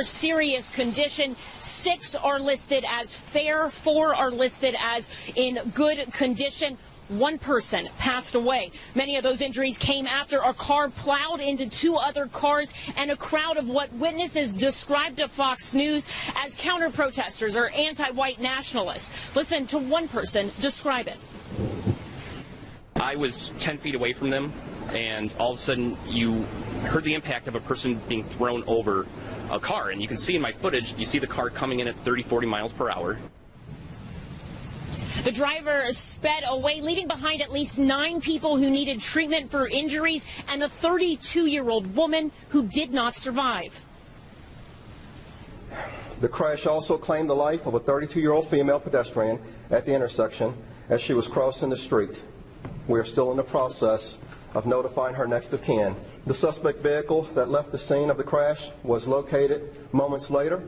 Serious condition. 6 are listed as fair, 4 are listed as in good condition. 1 person passed away. Many of those injuries came after a car plowed into 2 other cars and a crowd of what witnesses described to Fox News as counter-protesters or anti-white nationalists. Listen to one person describe it. I was 10 feet away from them, and all of a sudden you heard the impact of a person being thrown over a car. And you can see in my footage, you see the car coming in at 30, 40 miles per hour. The driver sped away, leaving behind at least 9 people who needed treatment for injuries and a 32-year-old woman who did not survive. The crash also claimed the life of a 32-year-old female pedestrian at the intersection as she was crossing the street. We are still in the process of notifying her next of kin. The suspect vehicle that left the scene of the crash was located moments later,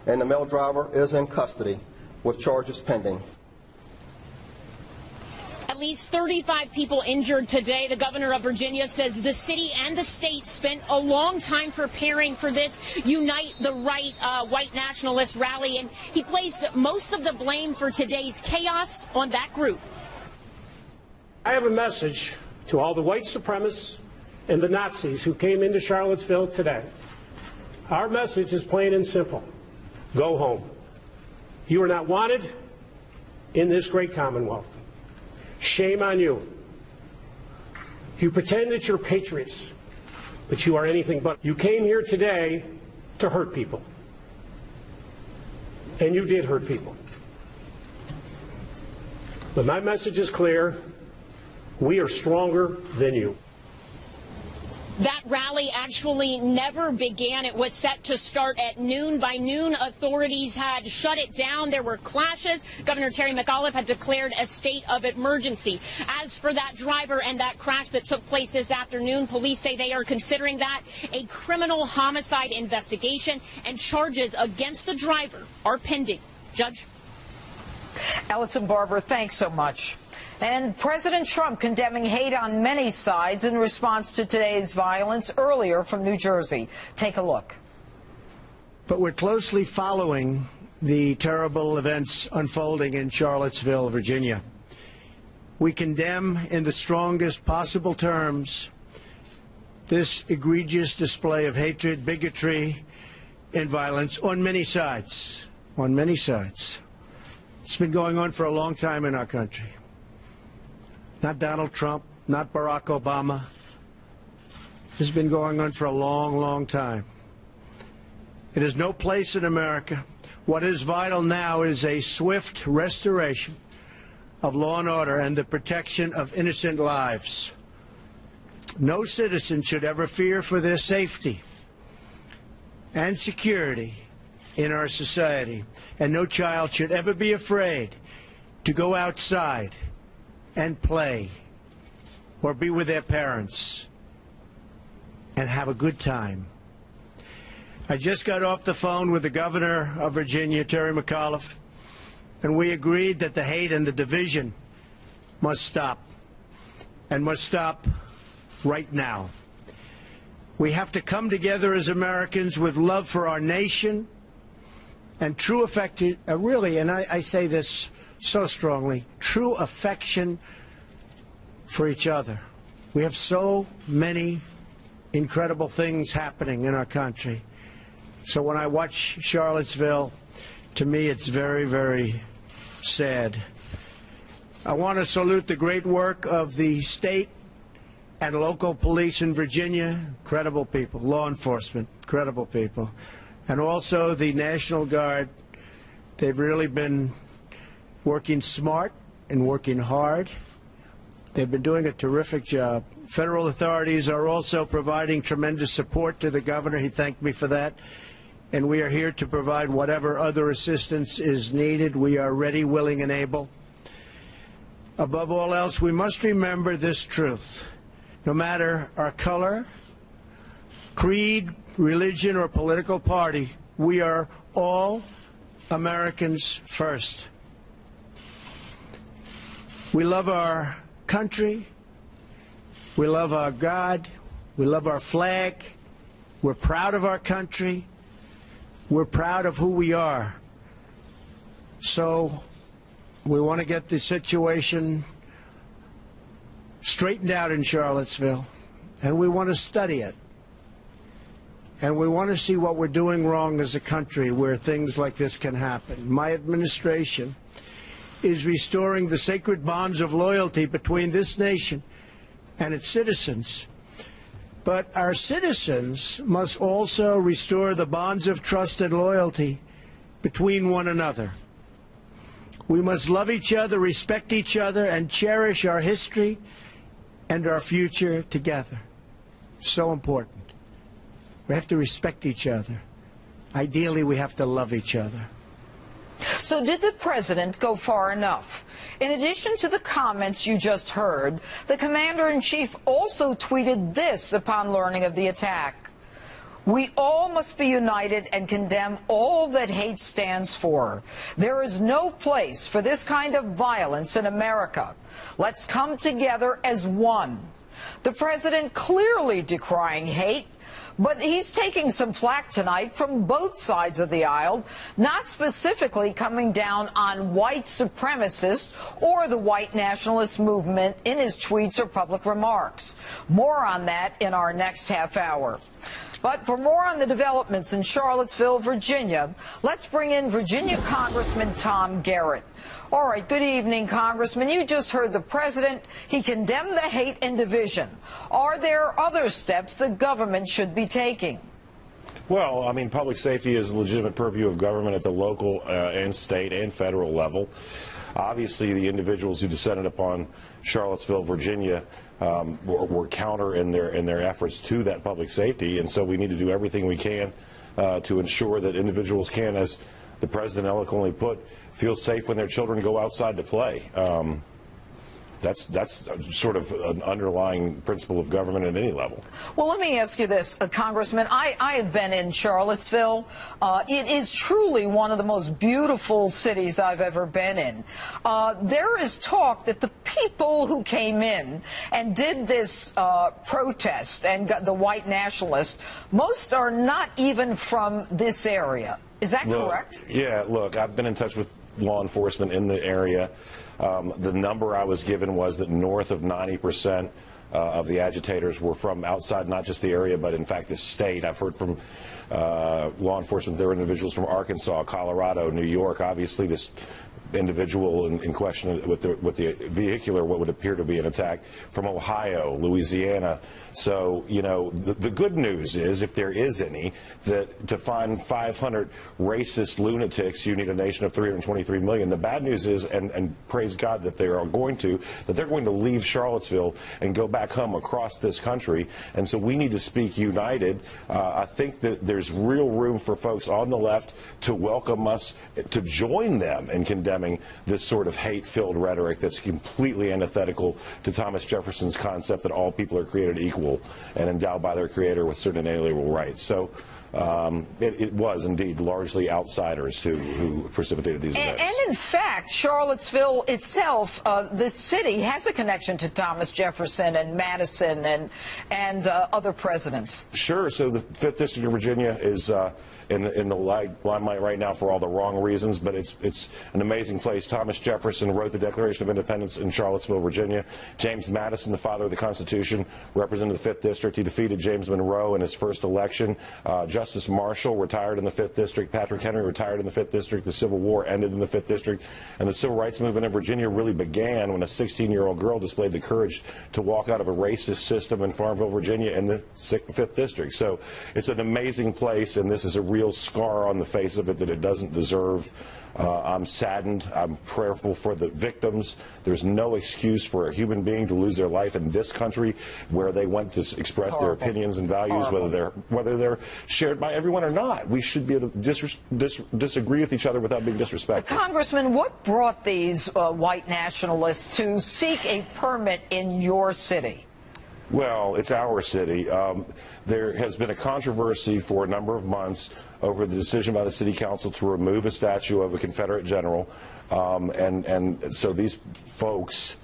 and the male driver is in custody with charges pending. At least 35 people injured today. The governor of Virginia says the city and the state spent a long time preparing for this Unite the Right white nationalist rally, and he placed most of the blame for today's chaos on that group. I have a message to all the white supremacists and the Nazis who came into Charlottesville today. Our message is plain and simple. Go home. You are not wanted in this great Commonwealth. Shame on you. You pretend that you're patriots, but you are anything but. You came here today to hurt people. And you did hurt people. But my message is clear. We are stronger than you. That rally actually never began. It was set to start at noon. By noon, authorities had shut it down. There were clashes. Governor Terry McAuliffe had declared a state of emergency. As for that driver and that crash that took place this afternoon, police say they are considering that a criminal homicide investigation, and charges against the driver are pending. Judge? Ellison Barber, thanks so much. And President Trump condemning hate on many sides in response to today's violence earlier from New Jersey. Take a look. But we're closely following the terrible events unfolding in Charlottesville, Virginia. We condemn in the strongest possible terms this egregious display of hatred, bigotry, and violence on many sides. On many sides. It's been going on for a long time in our country. Not Donald Trump, not Barack Obama. This has been going on for a long, long time. It has no place in America. What is vital now is a swift restoration of law and order and the protection of innocent lives. No citizen should ever fear for their safety and security in our society, and no child should ever be afraid to go outside and play or be with their parents and have a good time. I just got off the phone with the governor of Virginia, Terry McAuliffe, and we agreed that the hate and the division must stop, and must stop right now. We have to come together as Americans with love for our nation and true affection, really, and I say this so strongly, true affection for each other. We have so many incredible things happening in our country. So when I watch Charlottesville, to me it's very, very sad. I want to salute the great work of the state and local police in Virginia, incredible people, law enforcement, incredible people, and also the National Guard. They've really been working smart and working hard. They've been doing a terrific job. Federal authorities are also providing tremendous support to the governor. He thanked me for that. And we are here to provide whatever other assistance is needed. We are ready, willing, and able. Above all else, we must remember this truth. No matter our color, creed, religion, or political party, we are all Americans first. We love our country, we love our God, we love our flag, we're proud of our country, We're proud of who we are. So we want to get the situation straightened out in Charlottesville, and we want to study it. And we want to see what we're doing wrong as a country where things like this can happen. My administration is restoring the sacred bonds of loyalty between this nation and its citizens. But our citizens must also restore the bonds of trust and loyalty between one another. We must love each other, respect each other, and cherish our history and our future together. So important. We have to respect each other. Ideally, we have to love each other. So did the president go far enough? In addition to the comments you just heard, the commander-in-chief also tweeted this upon learning of the attack. We all must be united and condemn all that hate stands for. There is no place for this kind of violence in America. Let's come together as one. The president clearly decrying hate, but he's taking some flack tonight from both sides of the aisle, not specifically coming down on white supremacists or the white nationalist movement in his tweets or public remarks. More on that in our next half hour. But for more on the developments in Charlottesville, Virginia, let's bring in Virginia Congressman Tom Garrett. All right, good evening, Congressman. You just heard the president. He condemned the hate and division. Are there other steps the government should be taking? Well, I mean, public safety is a legitimate purview of government at the local and state and federal level. Obviously, the individuals who descended upon Charlottesville, Virginia, were counter in their efforts to that public safety, and so we need to do everything we can to ensure that individuals can, as the president eloquently put, feel safe when their children go outside to play. That's sort of an underlying principle of government at any level. Well, let me ask you this, Congressman. I have been in Charlottesville. It is truly one of the most beautiful cities I've ever been in. There is talk that the people who came in and did this protest and got the white nationalists, most are not even from this area. Is that correct? Yeah, look, I've been in touch with law enforcement in the area. The number I was given was that north of 90% of the agitators were from outside, not just the area, but in fact the state. I've heard from law enforcement there were individuals from Arkansas, Colorado, New York. Obviously, this individual in question with the vehicular, what would appear to be an attack, from Ohio, Louisiana. So, you know, the good news is, if there is any, that to find 500 racist lunatics, you need a nation of 323 million. The bad news is, and praise God that they're going to leave Charlottesville and go back home across this country. And so we need to speak united. I think that there's real room for folks on the left to welcome us, to join them in condemning this sort of hate-filled rhetoric that's completely antithetical to Thomas Jefferson's concept that all people are created equal and endowed by their creator with certain inalienable rights. So it was indeed largely outsiders who precipitated these events. And in fact, Charlottesville itself, the city, has a connection to Thomas Jefferson and Madison and other presidents. Sure. So the 5th District of Virginia is in the limelight right now for all the wrong reasons, but it's an amazing place. Thomas Jefferson wrote the Declaration of Independence in Charlottesville, Virginia. James Madison, the father of the Constitution, represented the 5th District. He defeated James Monroe in his first election. Justice Marshall retired in the 5th District. Patrick Henry retired in the 5th District. The Civil War ended in the 5th District. And the Civil Rights Movement in Virginia really began when a 16-year-old girl displayed the courage to walk out of a racist system in Farmville, Virginia in the 5th District. So it's an amazing place, and this is a real scar on the face of it that it doesn't deserve. I'm saddened. I'm prayerful for the victims. There's no excuse for a human being to lose their life in this country where they went to express their opinions and values, whether they're shared by everyone or not. We should be able to disagree with each other without being disrespectful. Congressman, what brought these white nationalists to seek a permit in your city? Well, it's our city. There has been a controversy for a number of months over the decision by the city council to remove a statue of a Confederate general. And so these folks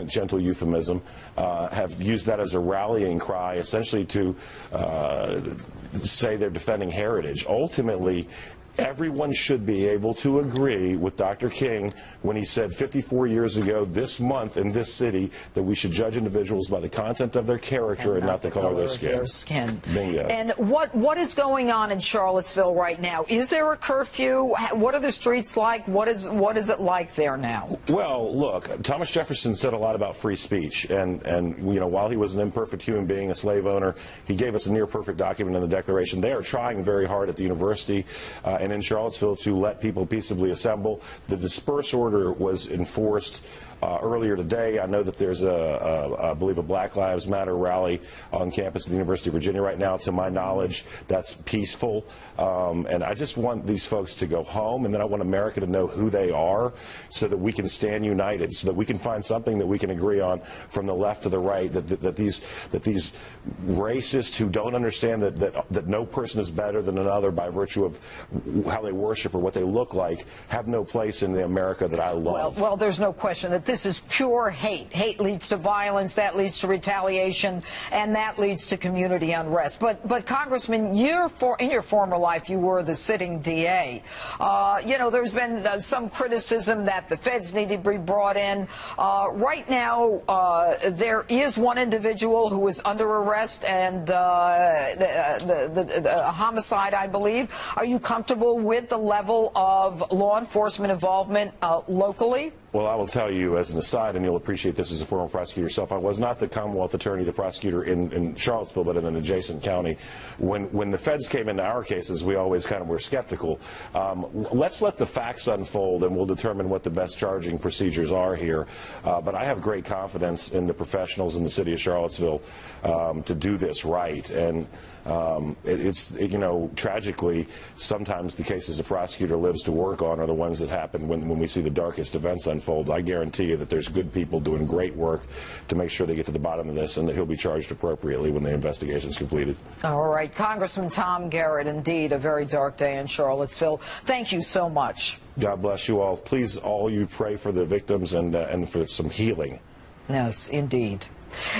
gentle euphemism, have used that as a rallying cry, essentially to say they're defending heritage. Ultimately, everyone should be able to agree with Dr. King when he said 54 years ago this month in this city that we should judge individuals by the content of their character and not the color of their skin. Bingo. And what is going on in Charlottesville right now? Is there a curfew? What are the streets like? What is it like there now? Well, look, Thomas Jefferson said a lot about free speech, and you know, while he was an imperfect human being, a slave owner, he gave us a near perfect document in the Declaration. They are trying very hard at the university and in Charlottesville to let people peaceably assemble. The disperse order was enforced earlier today. I know that there's I believe a Black Lives Matter rally on campus at the University of Virginia right now. To my knowledge, that's peaceful. And I just want these folks to go home, and then I want America to know who they are so that we can stand united, so that we can find something that we can agree on from the left to the right, that these racists who don't understand that no person is better than another by virtue of how they worship or what they look like have no place in the America that I love. Well, there's no question that this is pure hate. Hate leads to violence, that leads to retaliation, and that leads to community unrest. But Congressman, in your former life, you were the sitting DA. You know, there's been some criticism that the feds need to be brought in. Right now, there is one individual who is under arrest and the homicide, I believe. Are you comfortable with the level of law enforcement involvement locally? Well, I will tell you as an aside, and you'll appreciate this as a former prosecutor yourself, I was not the Commonwealth attorney, the prosecutor in Charlottesville, but in an adjacent county. When the feds came into our cases, we always kind of were skeptical. Let's let the facts unfold, and we'll determine what the best charging procedures are here. But I have great confidence in the professionals in the city of Charlottesville to do this right. And you know, tragically, sometimes the cases a prosecutor lives to work on are the ones that happen when we see the darkest events unfold. I guarantee you that there's good people doing great work to make sure they get to the bottom of this, and that he'll be charged appropriately when the investigation is completed. All right. Congressman Tom Garrett, indeed, a very dark day in Charlottesville. Thank you so much. God bless you all. Please, all you pray for the victims and for some healing. Yes, indeed.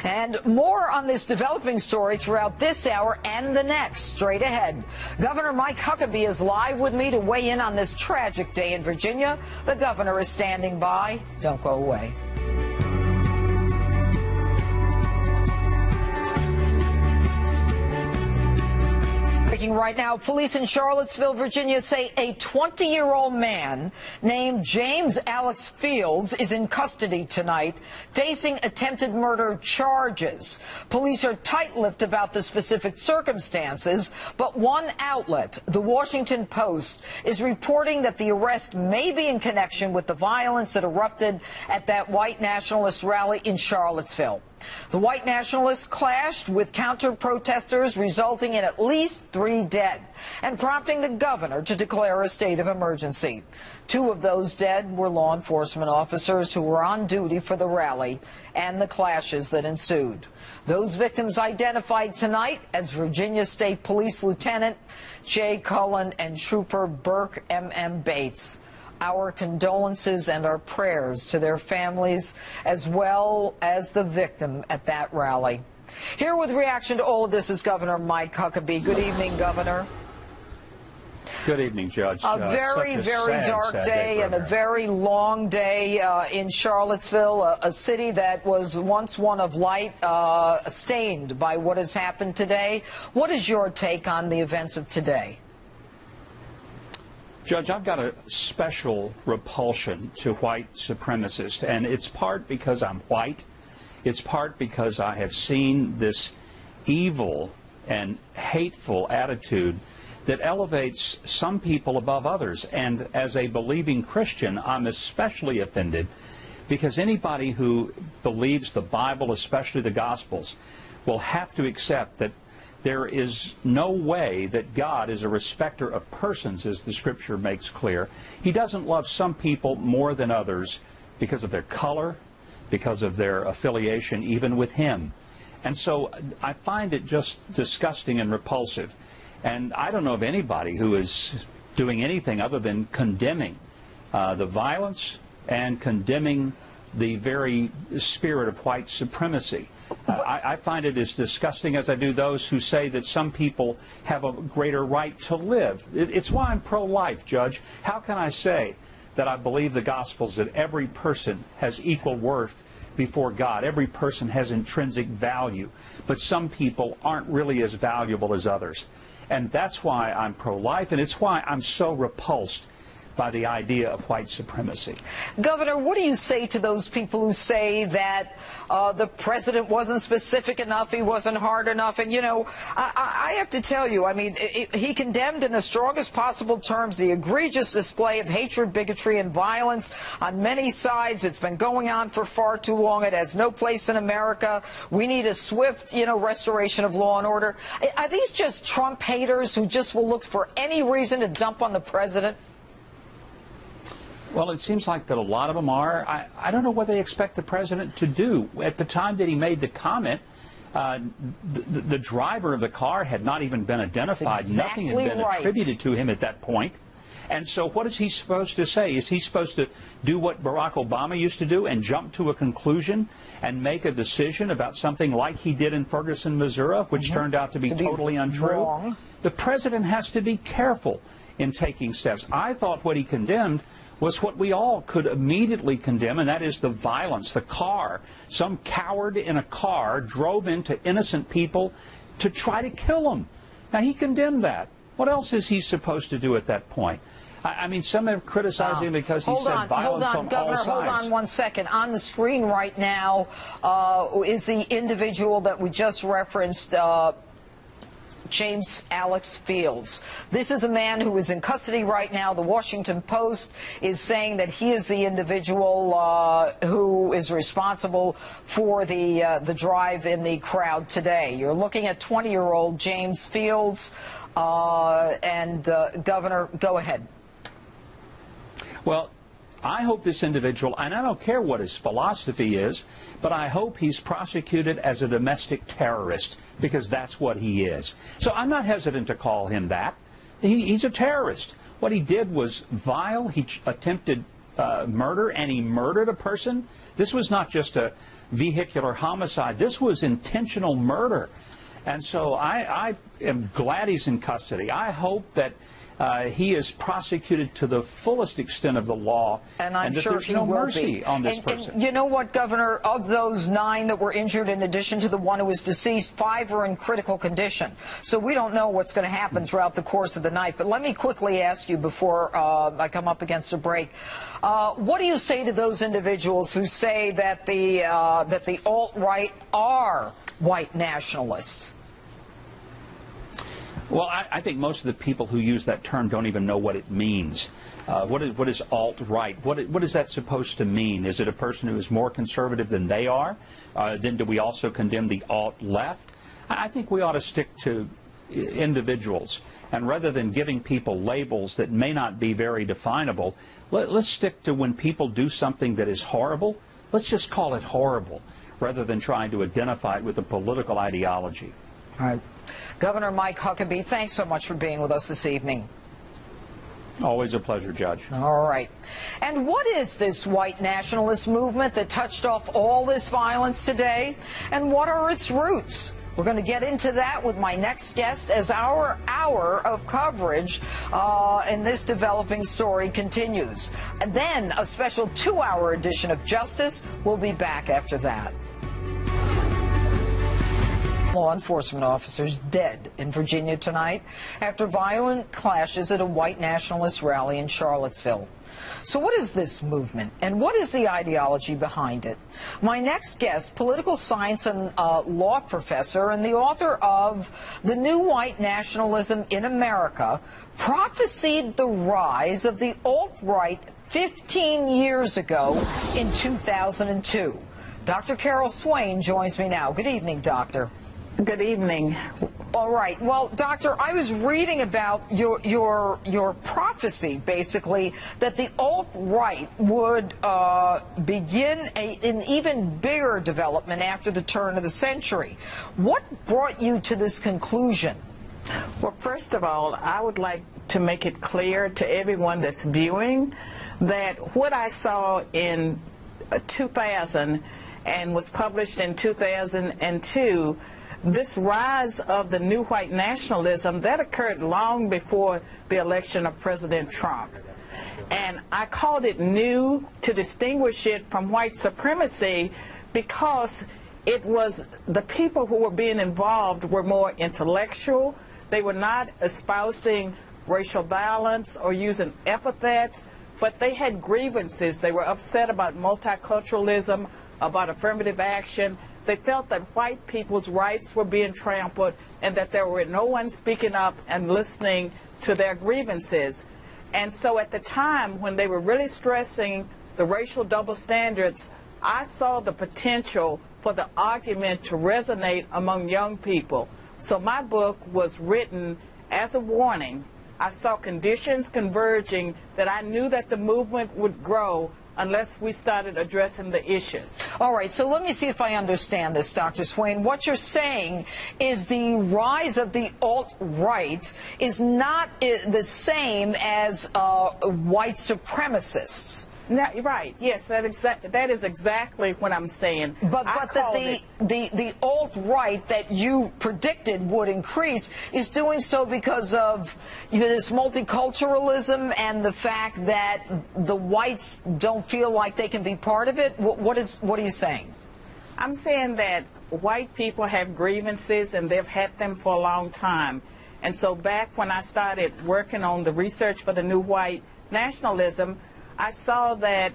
And more on this developing story throughout this hour and the next. Straight ahead, Governor Mike Huckabee is live with me to weigh in on this tragic day in Virginia. The governor is standing by. Don't go away. Right now, police in Charlottesville, Virginia say a 20-year-old man named James Alex Fields is in custody tonight, facing attempted murder charges. Police are tight-lipped about the specific circumstances, but one outlet, the Washington Post, is reporting that the arrest may be in connection with the violence that erupted at that white nationalist rally in Charlottesville. The white nationalists clashed with counter-protesters, resulting in at least 3 dead and prompting the governor to declare a state of emergency. 2 of those dead were law enforcement officers who were on duty for the rally and the clashes that ensued. Those victims identified tonight as Virginia State Police Lieutenant Jay Cullen and Trooper Burke M.M. Bates. Our condolences and our prayers to their families, as well as the victim at that rally. Here with reaction to all of this is Governor Mike Huckabee. Good evening, Governor. Good evening, Judge. A very dark day and a very long day in Charlottesville, a city that was once one of light, stained by what has happened today. What is your take on the events of today? Judge, I've got a special repulsion to white supremacists, and it's part because I'm white. It's part because I have seen this evil and hateful attitude that elevates some people above others. And as a believing Christian, I'm especially offended because anybody who believes the Bible, especially the Gospels, will have to accept that there is no way that God is a respecter of persons, as the Scripture makes clear. He doesn't love some people more than others because of their color, because of their affiliation even with Him. And so I find it just disgusting and repulsive. And I don't know of anybody who is doing anything other than condemning the violence and condemning the very spirit of white supremacy. I find it as disgusting as I do those who say that some people have a greater right to live. It's why I'm pro-life, Judge. How can I say that I believe the Gospels, that every person has equal worth before God, every person has intrinsic value, but some people aren't really as valuable as others? And that's why I'm pro-life, and it's why I'm so repulsed by the idea of white supremacy. Governor, what do you say to those people who say that the president wasn't specific enough, he wasn't hard enough? And, you know, I have to tell you, I mean, he condemned in the strongest possible terms the egregious display of hatred, bigotry, and violence on many sides. It's been going on for far too long. It has no place in America. We need a swift, you know, restoration of law and order. Are these just Trump haters who just will look for any reason to dump on the president? Well, it seems like that a lot of them are. I don't know what they expect the president to do. At the time that he made the comment, the driver of the car had not even been identified. Exactly. Nothing had been attributed to him at that point. And so what is he supposed to say? Is he supposed to do what Barack Obama used to do and jump to a conclusion and make a decision about something like he did in Ferguson, Missouri, which turned out to be totally untrue? Wrong. The president has to be careful in taking steps. I thought what he condemned was what we all could immediately condemn, and that is the violence, the car. Some coward in a car drove into innocent people to try to kill them. Now, he condemned that. What else is he supposed to do at that point? I mean, some have criticized him because he said violence on all sides. Hold on 1 second. On the screen right now is the individual that we just referenced, James Alex Fields. This is a man who is in custody right now. The Washington Post is saying that he is the individual who is responsible for the drive in the crowd today. You're looking at 20-year-old James Fields. Governor, go ahead. Well, I hope this individual, and I don't care what his philosophy is, but I hope he's prosecuted as a domestic terrorist, because that's what he is. So I'm not hesitant to call him that. He's a terrorist. What he did was vile. He attempted murder, and he murdered a person. This was not just a vehicular homicide. This was intentional murder. And so I am glad he's in custody. I hope that he is prosecuted to the fullest extent of the law, and I'm that sure there's he no will mercy be. on this person. And you know what, Governor? Of those 9 that were injured, in addition to the one who was deceased, 5 are in critical condition. So we don't know what's going to happen throughout the course of the night. But let me quickly ask you before I come up against a break. What do you say to those individuals who say that the alt-right are white nationalists? Well, I think most of the people who use that term don't even know what it means. What is alt-right? What is that supposed to mean? Is it a person who is more conservative than they are? Then do we also condemn the alt-left? I think we ought to stick to individuals. And rather than giving people labels that may not be very definable, let's stick to when people do something that is horrible, let's just call it horrible, rather than trying to identify it with a political ideology. All right. Governor Mike Huckabee, thanks so much for being with us this evening. Always a pleasure, Judge. All right. And what is this white nationalist movement that touched off all this violence today? And what are its roots? We're going to get into that with my next guest as our hour of coverage in this developing story continues. And then a special 2-hour edition of Justice. We'll be back after that. Law enforcement officers dead in Virginia tonight after violent clashes at a white nationalist rally in Charlottesville. So what is this movement, and what is the ideology behind it? My next guest, political science and law professor and the author of The New White Nationalism in America, prophesied the rise of the alt-right 15 years ago in 2002. Dr. Carol Swain joins me now. Good evening, Doctor. Good evening. All right. Well, Doctor, I was reading about your prophecy, basically, that the alt-right would begin an even bigger development after the turn of the century. What brought you to this conclusion? Well, first of all, I would like to make it clear to everyone that's viewing that what I saw in 2000 and was published in 2002, this rise of the new white nationalism, that occurred long before the election of President Trump. And I called it new to distinguish it from white supremacy because it was the people who were being involved were more intellectual. They were not espousing racial violence or using epithets, but they had grievances. They were upset about multiculturalism, about affirmative action. They felt that white people's rights were being trampled and that there were no one speaking up and listening to their grievances. And so at the time when they were really stressing the racial double standards, I saw the potential for the argument to resonate among young people. So my book was written as a warning. I saw conditions converging that I knew that the movement would grow unless we started addressing the issues. All right, so let me see if I understand this, Dr. Swain. What you're saying is the rise of the alt-right is not the same as white supremacists. Now, right, yes, that is exactly what I'm saying. But the alt-right that you predicted would increase is doing so because of this multiculturalism and the fact that the whites don't feel like they can be part of it? What are you saying? I'm saying that white people have grievances and they've had them for a long time. And so back when I started working on the research for the new white nationalism, I saw that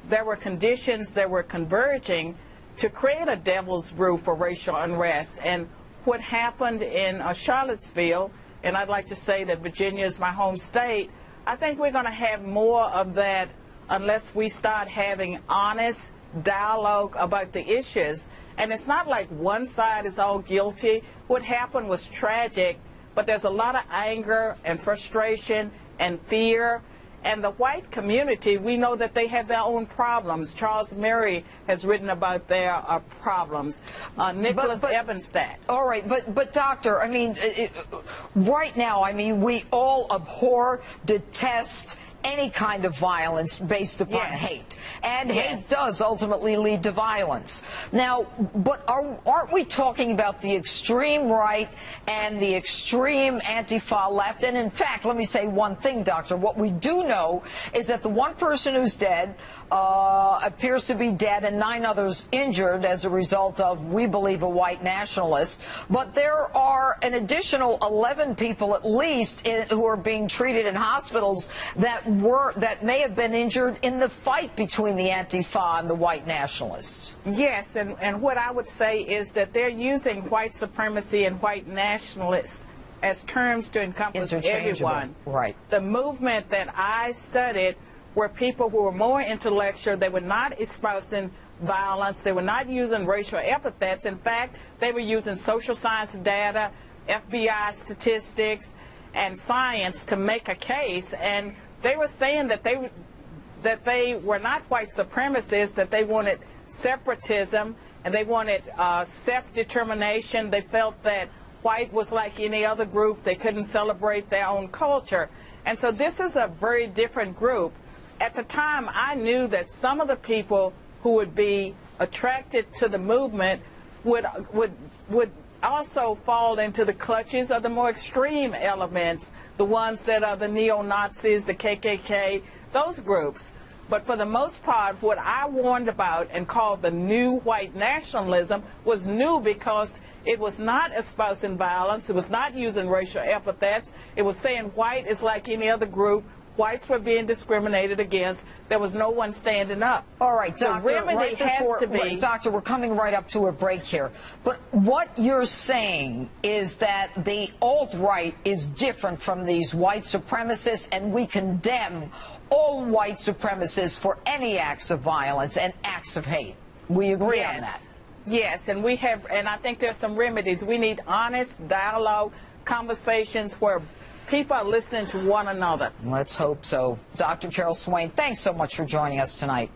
there were conditions that were converging to create a devil's brew for racial unrest. And what happened in Charlottesville, and I'd like to say that Virginia is my home state, I think we're going to have more of that unless we start having honest dialogue about the issues. And it's not like one side is all guilty. What happened was tragic, but there's a lot of anger and frustration and fear. And the white community, we know that they have their own problems. Charles Murray has written about their problems. Nicholas Ebenstadt. All right, but doctor, I mean, right now, I mean, we all abhor, detest any kind of violence based upon hate. And hate does ultimately lead to violence. Now, but aren't we talking about the extreme right and the extreme Antifa left? And in fact, let me say one thing, doctor. What we do know is that the one person who's dead appears to be dead and 9 others injured as a result of, we believe, a white nationalist. But there are an additional 11 people at least who are being treated in hospitals that may have been injured in the fight between the Antifa and the white nationalists. Yes, and what I would say is that they're using white supremacy and white nationalists as terms to encompass everyone. Right. The movement that I studied were people who were more intellectual. They were not espousing violence. They were not using racial epithets. In fact, they were using social science data, FBI statistics, and science to make a case. And they were saying that they were not white supremacists, that they wanted separatism and they wanted self-determination. They felt that white was like any other group. They couldn't celebrate their own culture. And so this is a very different group. At the time, I knew that some of the people who would be attracted to the movement would also fall into the clutches of the more extreme elements, the ones that are the neo-Nazis, the KKK, those groups. But for the most part, what I warned about and called the new white nationalism was new because it was not espousing violence, it was not using racial epithets, it was saying white is like any other group. Whites were being discriminated against. There was no one standing up. All right, doctor, the remedy has to be... Doctor, we're coming right up to a break here. But what you're saying is that the alt-right is different from these white supremacists, and we condemn all white supremacists for any acts of violence and acts of hate. We agree on that. Yes, and we have, and I think there's some remedies. We need honest dialogue, conversations where people are listening to one another. Let's hope so. Dr. Carol Swain, thanks so much for joining us tonight.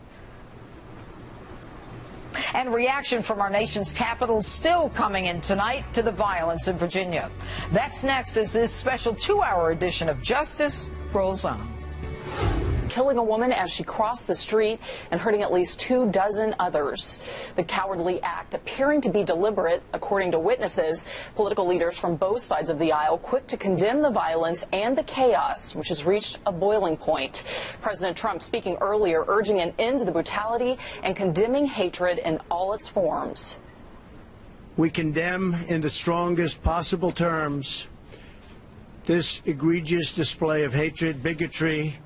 And reaction from our nation's capital still coming in tonight to the violence in Virginia. That's next as this special 2-hour edition of Justice rolls on. killing a woman as she crossed the street and hurting at least 24 others. The cowardly act appearing to be deliberate, according to witnesses. Political leaders from both sides of the aisle quick to condemn the violence and the chaos, which has reached a boiling point. President Trump speaking earlier, urging an end to the brutality and condemning hatred in all its forms. We condemn in the strongest possible terms this egregious display of hatred, bigotry,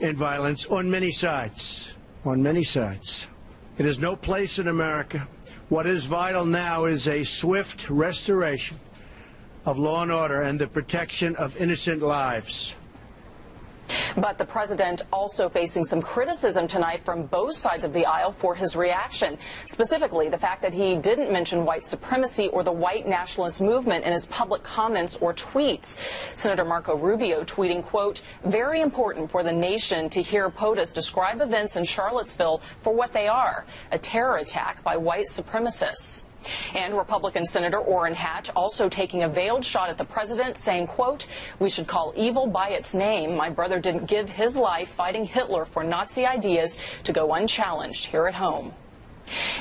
and violence on many sides. On many sides. It has no place in America. What is vital now is a swift restoration of law and order and the protection of innocent lives. But the president also facing some criticism tonight from both sides of the aisle for his reaction, specifically the fact that he didn't mention white supremacy or the white nationalist movement in his public comments or tweets. Senator Marco Rubio tweeting, quote, "Very important for the nation to hear POTUS describe events in Charlottesville for what they are, a terror attack by white supremacists." And Republican Senator Orrin Hatch also taking a veiled shot at the president, saying, quote, "We should call evil by its name. My brother didn't give his life fighting Hitler for Nazi ideas to go unchallenged here at home."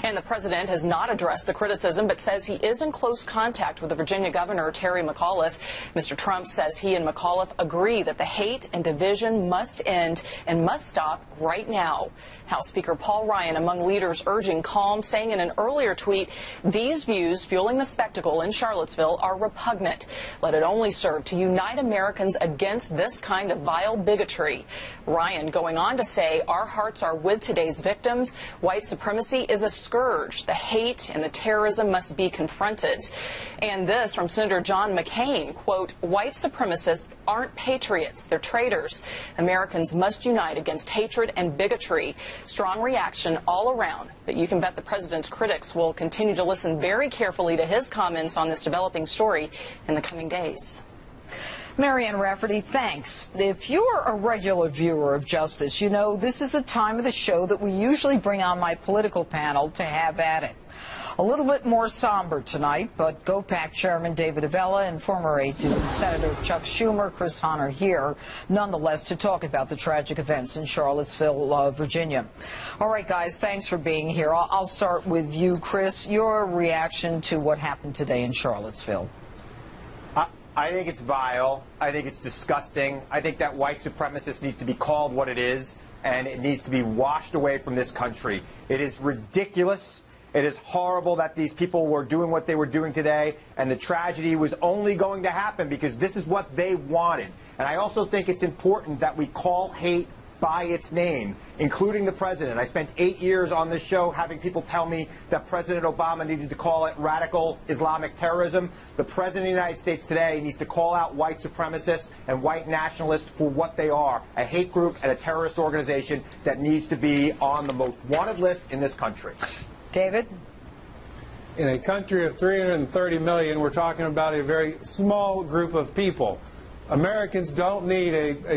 And the president has not addressed the criticism, but says he is in close contact with the Virginia governor, Terry McAuliffe. Mr. Trump says he and McAuliffe agree that the hate and division must end and must stop right now. House Speaker Paul Ryan among leaders urging calm, saying in an earlier tweet, "These views fueling the spectacle in Charlottesville are repugnant. Let it only serve to unite Americans against this kind of vile bigotry." Ryan going on to say, "Our hearts are with today's victims. White supremacy is a scourge. The hate and the terrorism must be confronted." And this from Senator John McCain, quote, "White supremacists aren't patriots. They're traitors. Americans must unite against hatred and bigotry." Strong reaction all around, but you can bet the president's critics will continue to listen very carefully to his comments on this developing story in the coming days. Marianne Rafferty, thanks. If you're a regular viewer of Justice, you know this is the time of the show that we usually bring on my political panel to have at it. A little bit more somber tonight, but GOPAC Chairman David Avella and former aide to Senator Chuck Schumer, Chris Hahn, are here, nonetheless, to talk about the tragic events in Charlottesville, Virginia. All right, guys, thanks for being here. I'll start with you, Chris. Your reaction to what happened today in Charlottesville? I think it's vile. I think it's disgusting. I think that white supremacist needs to be called what it is, and it needs to be washed away from this country. It is ridiculous. It is horrible that these people were doing what they were doing today, and the tragedy was only going to happen because this is what they wanted. And I also think it's important that we call hate by its name, including the president. I spent 8 years on this show having people tell me that President Obama needed to call it radical Islamic terrorism. The president of the United States today needs to call out white supremacists and white nationalists for what they are, a hate group and a terrorist organization that needs to be on the most wanted list in this country. David? In a country of 330 million, we're talking about a very small group of people. Americans don't need a